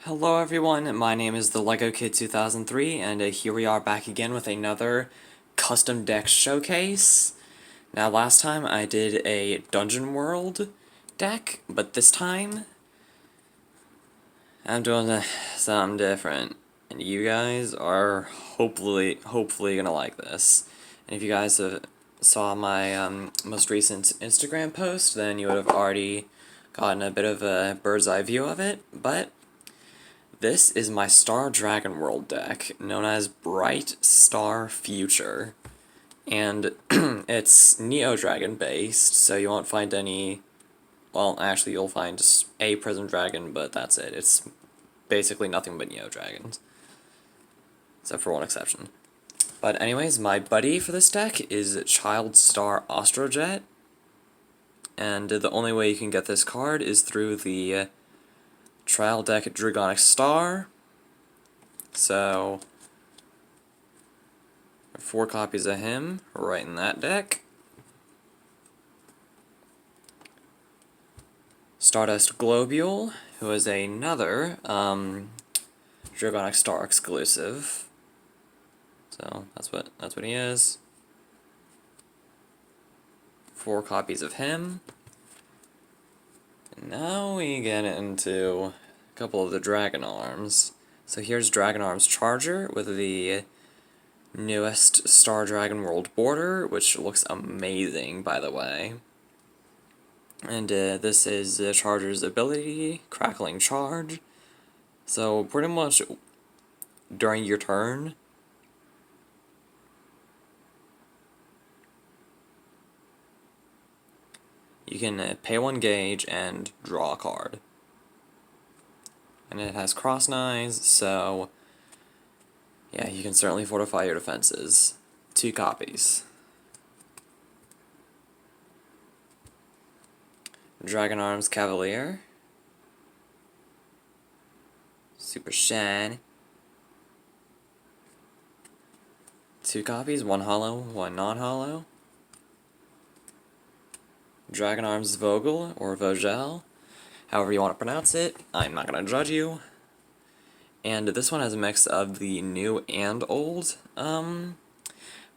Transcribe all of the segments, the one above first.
Hello everyone, my name is the Lego Kid 2003, and here we are back again with another custom deck showcase. Now last time I did a Dungeon World deck, but this time I'm doing something different, and you guys are hopefully gonna like this. And if you guys saw my most recent Instagram post, then you would have already gotten a bit of a bird's eye view of it, but this is my Star Dragon World deck, known as Bright Star Future. And it's Neo Dragon based, so you won't find any. Well, actually, you'll find a Prism Dragon, but that's it. It's basically nothing but Neo Dragons. Except for one exception. But, anyways, my buddy for this deck is Child Star Astrojet. And the only way you can get this card is through the Trial Deck Dragonic Star. So, 4 copies of him right in that deck. Stardust Globule, who is another Dragonic Star exclusive. So that's what he is. 4 copies of him. And now we get into a couple of the Dragonarms. So here's Dragonarms Charger with the newest Star Dragon World border, which looks amazing, by the way. And this is Charger's ability, Crackling Charge. So pretty much during your turn, you can pay 1 gauge and draw a card. And it has Cross Knives, so yeah, you can certainly fortify your defenses. 2 copies. Dragonarms Cavalier. Super Shine. 2 copies, 1 hollow, 1 non-hollow. Dragonarms Vogel, or Vogel, however you want to pronounce it. I'm not going to judge you. And this one has a mix of the new and old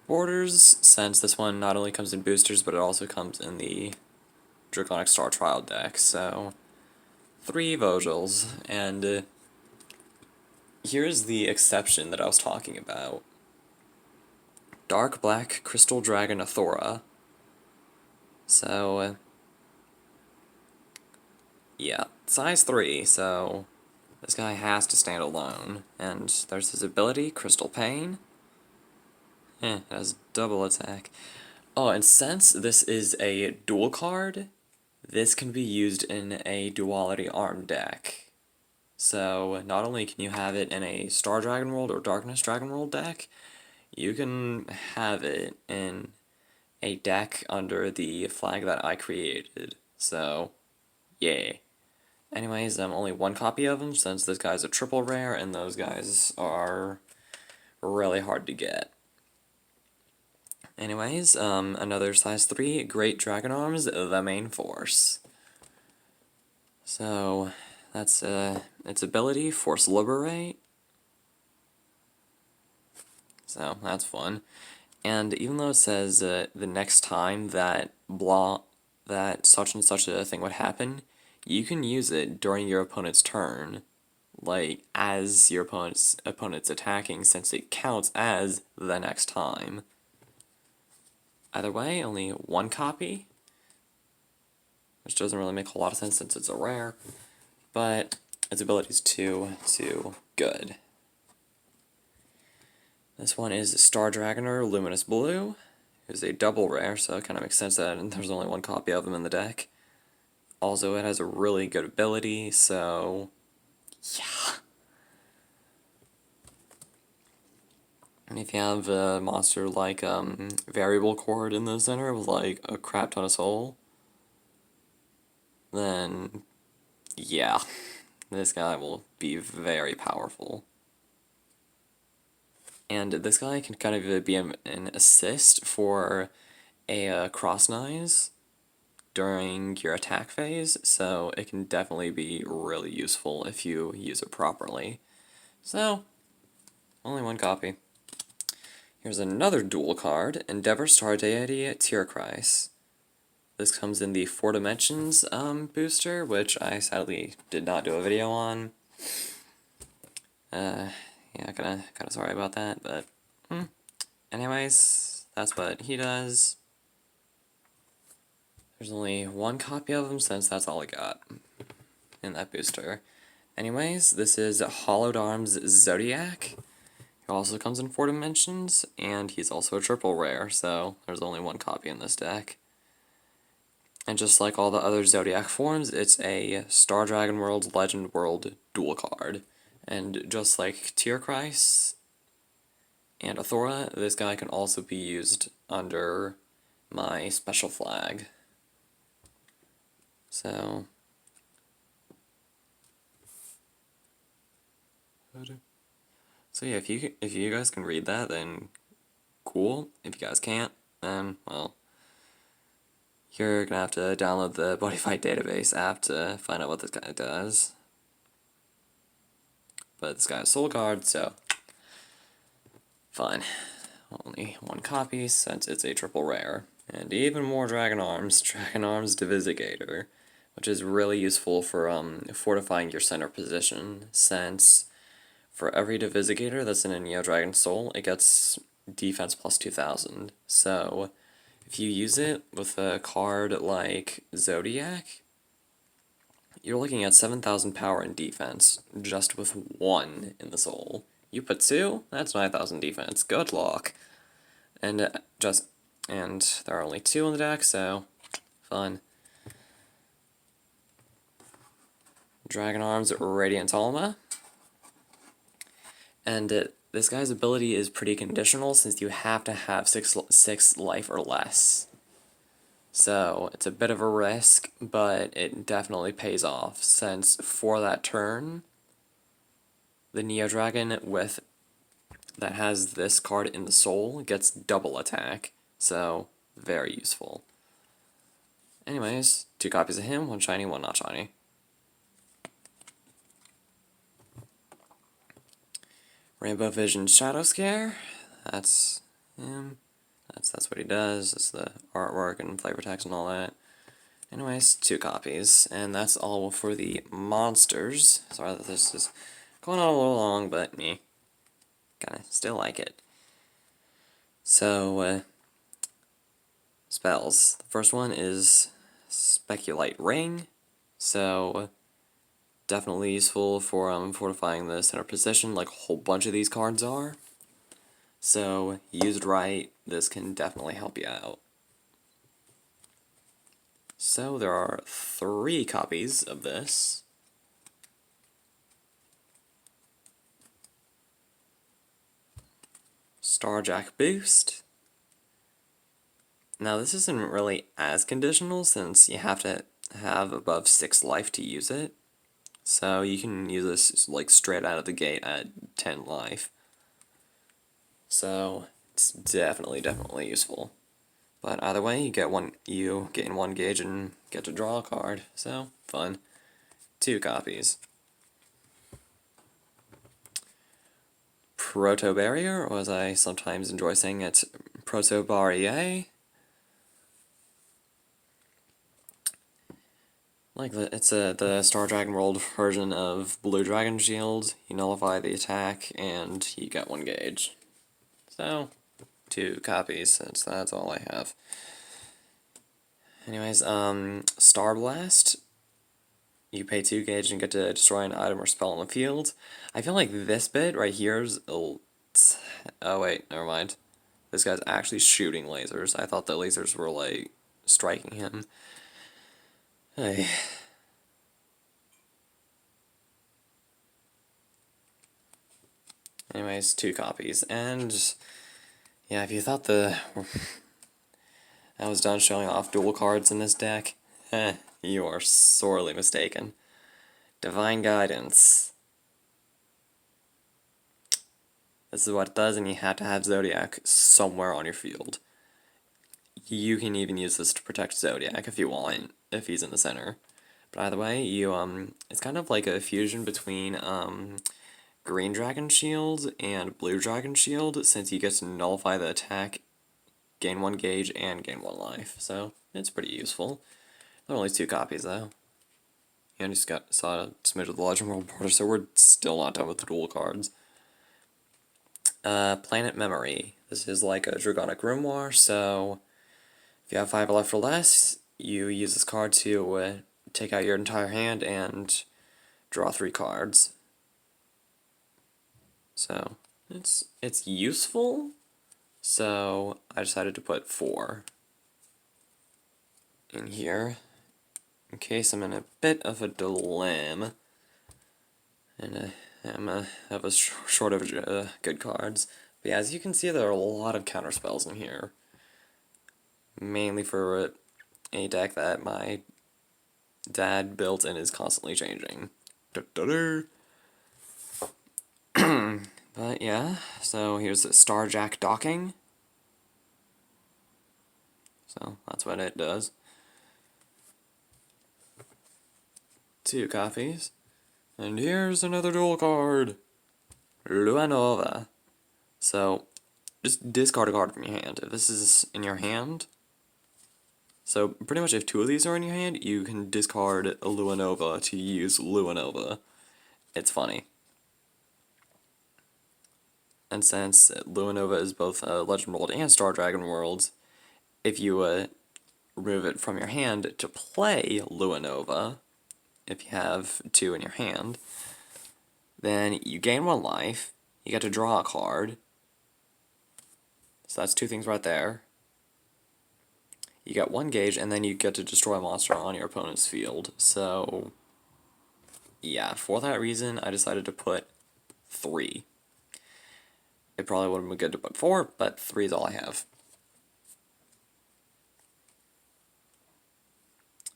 borders, since this one not only comes in boosters, but it also comes in the Dragonic Star Trial deck. So, 3 Vogels, and here's the exception that I was talking about. Dark Black Crystal Dragon Athora. So, yeah, size 3, so this guy has to stand alone. And there's his ability, Crystal Pain. It has double attack. Oh, and since this is a dual card, this can be used in a Duality Arm deck. So, not only can you have it in a Star Dragon World or Darkness Dragon World deck, you can have it in a deck under the flag that I created. So, yay. Anyways, only 1 copy of him, since this guy's a triple rare, and those guys are really hard to get. Anyways, another size 3, Great Dragonarms, the main force. So, that's its ability, Force Liberate. So, that's fun. And even though it says the next time that such and such a thing would happen, you can use it during your opponent's turn, like as your opponent's attacking, since it counts as the next time. Either way, only 1 copy, which doesn't really make a lot of sense since it's a rare, but its ability is too good. This one is Star Dragoner Luminous Blue. It's a double rare, so it kind of makes sense that there's only 1 copy of them in the deck. Also, it has a really good ability, so yeah. And if you have a monster like Variable Chord in the center with like a crap ton of soul, then yeah, this guy will be very powerful. And this guy can kind of be an assist for a Cross Knives, during your attack phase, so it can definitely be really useful if you use it properly. So, only one copy. Here's another dual card, Endeavor Star Deity Tierkreis. This comes in the 4 Dimensions booster, which I sadly did not do a video on. Yeah, kinda sorry about that, but anyways, that's what he does. There's only one copy of him since that's all I got in that booster. Anyways, this is Hollowed Arms Zodiac. He also comes in 4 dimensions, and he's also a triple rare, so there's only one copy in this deck. And just like all the other Zodiac forms, it's a Star Dragon World, Legend World dual card. And just like Tierkreis and Athora, this guy can also be used under my special flag. So yeah, if you guys can read that, then cool. If you guys can't, then well, you're gonna have to download the Body Fight Database app to find out what this guy does. But this guy has soul guard, so fine. Only one copy since it's a triple rare. And even more Dragonarms, Dragonarms Divisagator, which is really useful for fortifying your center position, since for every Divisagator that's in a Neo Dragon Soul, it gets defense plus 2000. So if you use it with a card like Zodiac, you're looking at 7,000 power and defense just with 1 in the soul. You put 2, that's 9,000 defense. Good luck. And there are only 2 in the deck, so fun. Dragonarms Radiant Alma. And this guy's ability is pretty conditional since you have to have 6 life or less. So it's a bit of a risk, but it definitely pays off, since for that turn, the Neo Dragon that has this card in the soul gets double attack, so very useful. Anyways, 2 copies of him, 1 shiny, 1 not shiny. Rainbow Vision Shadow Scare, that's him. That's what he does. That's the artwork and flavor text and all that. Anyways, 2 copies, and that's all for the monsters. Sorry that this is going on a little long, but me, kinda still like it. So, spells. The first one is Speculate Ring, so definitely useful for fortifying the center position, like a whole bunch of these cards are. So, used right, this can definitely help you out. So, there are 3 copies of this. Starjack Boost. Now, this isn't really as conditional since you have to have above 6 life to use it. So, you can use this like straight out of the gate at 10 life. So, it's definitely useful. But either way, you gain 1 gauge and get to draw a card. So, fun. 2 copies. Proto Barrier, or as I sometimes enjoy saying it, Proto Barrier. It's the Star Dragon World version of Blue Dragon Shield. You nullify the attack, and you get 1 gauge. So, 2 copies, since that's all I have. Anyways, Star Blast. You pay 2 gauge and get to destroy an item or spell on the field. I feel like this bit right here is... Oh wait, never mind. This guy's actually shooting lasers. I thought the lasers were, like, striking him. Hey. Anyways, 2 copies. And yeah, if you thought I was done showing off dual cards in this deck, you are sorely mistaken. Divine Guidance. This is what it does, and you have to have Zodiac somewhere on your field. you can even use this to protect Zodiac if you want, if he's in the center. But either way, it's kind of like a fusion between, Green Dragon Shield and Blue Dragon Shield, since you get to nullify the attack, gain 1 gauge, and gain 1 life. So, it's pretty useful. There are only 2 copies, though. And just saw a smidge of the Legend World border, so we're still not done with the dual cards. Planet Memory. This is like a Dragonic Grimoire, so if you have 5 left or less, you use this card to take out your entire hand and draw 3 cards. So, it's useful, so I decided to put 4 in here, in case I'm in a bit of a dilemma, and I'm have a short of good cards. But yeah, as you can see, there are a lot of counter spells in here, mainly for a deck that my dad built and is constantly changing. But yeah, so here's the Starjack docking. So that's what it does. 2 copies. And here's another dual card. Lua Nova. So, just discard a card from your hand. If this is in your hand, so pretty much if 2 of these are in your hand, you can discard a Lua Nova to use Lua Nova. It's funny. And since Lua Nova is both Legend World and Star Dragon World, if you remove it from your hand to play Lua Nova, if you have 2 in your hand, then you gain 1 life, you get to draw a card, so that's 2 things right there. You get 1 gauge, and then you get to destroy a monster on your opponent's field. So, yeah, for that reason, I decided to put 3. It probably would have been good to put 4, but 3 is all I have.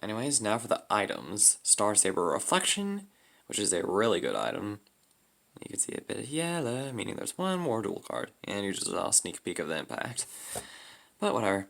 Anyways, now for the items. Star Saber Reflection, which is a really good item. You can see a bit of yellow, meaning there's 1 more dual card, and you just saw a sneak peek of the impact. But whatever.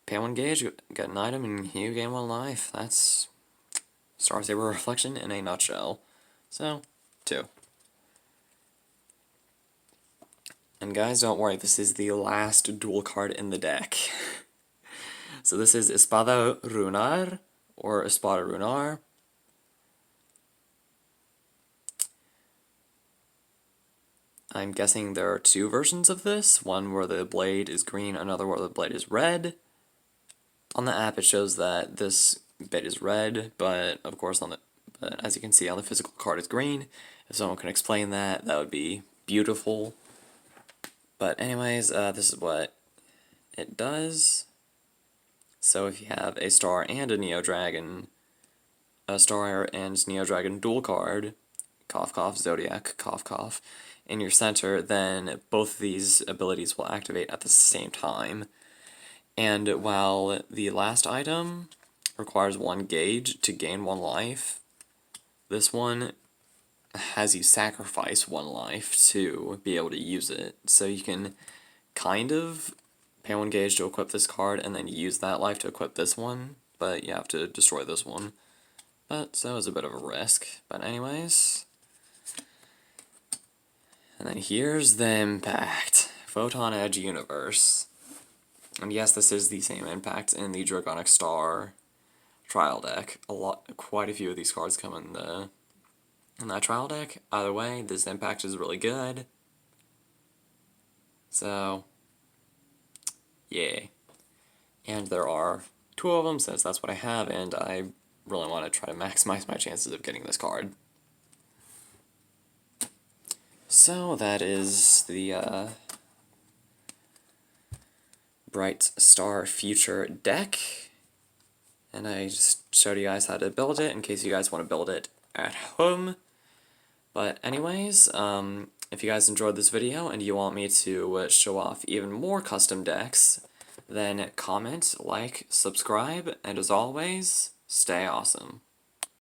Pay 1 gauge, get an item, and you gain 1 life. That's Star Saber Reflection in a nutshell. So, 2. And guys, don't worry, this is the last dual card in the deck. So this is Spotterhoon, or Spotterhoon. I'm guessing there are 2 versions of this, one where the blade is green, another where the blade is red. On the app it shows that this bit is red, but of course but as you can see on the physical card it's green. If someone can explain that, that would be beautiful. But anyways, this is what it does. So if you have a Star and a Neo Dragon, a Star and Neo Dragon dual card, cough cough, Zodiac, cough cough, in your center, then both of these abilities will activate at the same time. And while the last item requires 1 gauge to gain 1 life, this one has you sacrifice 1 life to be able to use it. So you can kind of pay 1 gauge to equip this card and then use that life to equip this one, but you have to destroy this one. But so is a bit of a risk. But anyways, and then here's the impact. Photon Edge Universe. And yes, this is the same impact in the Dragonic Star trial deck. Quite a few of these cards come in that trial deck. Either way, this impact is really good. So, yeah. And there are 2 of them, since that's what I have, and I really want to try to maximize my chances of getting this card. So that is the Bright Star Future deck, and I just showed you guys how to build it in case you guys want to build it at home. But anyways, if you guys enjoyed this video and you want me to show off even more custom decks, then comment, like, subscribe, and as always, stay awesome.